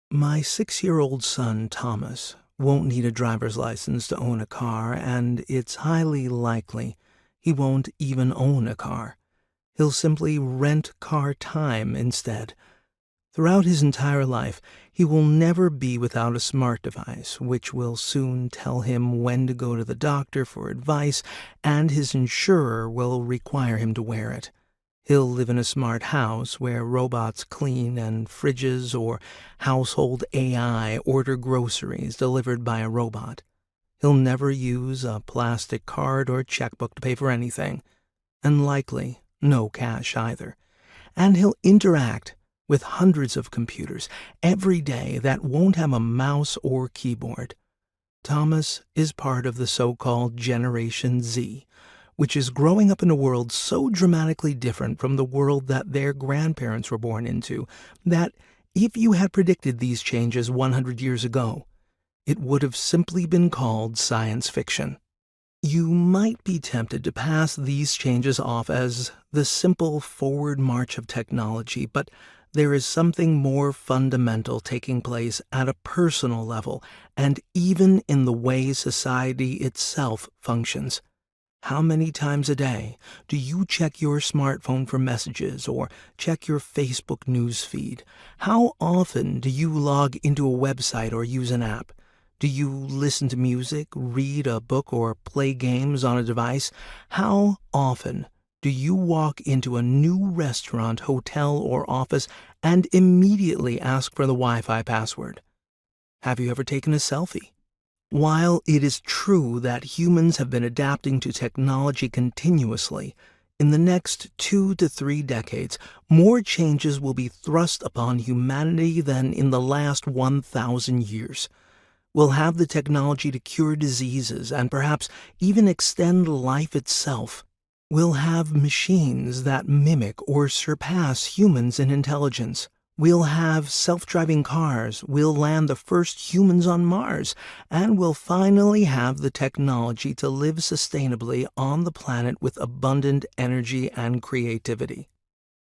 My 6-year-old son, Thomas, won't need a driver's license to own a car, and it's highly likely he won't even own a car. He'll simply rent car time instead. Throughout his entire life, he will never be without a smart device, which will soon tell him when to go to the doctor for advice, and his insurer will require him to wear it. He'll live in a smart house where robots clean and fridges or household AI order groceries delivered by a robot. He'll never use a plastic card or checkbook to pay for anything, and likely no cash either. And he'll interact with hundreds of computers every day that won't have a mouse or keyboard. Thomas is part of the so-called Generation Z, which is growing up in a world so dramatically different from the world that their grandparents were born into, that if you had predicted these changes 100 years ago, it would have simply been called science fiction. You might be tempted to pass these changes off as the simple forward march of technology, but there is something more fundamental taking place at a personal level and even in the way society itself functions. How many times a day do you check your smartphone for messages or check your Facebook news feed? How often do you log into a website or use an app? Do you listen to music, read a book, or play games on a device? How often do you walk into a new restaurant, hotel, or office and immediately ask for the Wi-Fi password? Have you ever taken a selfie? While it is true that humans have been adapting to technology continuously, in the next 2 to 3 decades, more changes will be thrust upon humanity than in the last 1,000 years. We'll have the technology to cure diseases and perhaps even extend life itself. We'll have machines that mimic or surpass humans in intelligence. We'll have self-driving cars, we'll land the first humans on Mars, and we'll finally have the technology to live sustainably on the planet with abundant energy and creativity.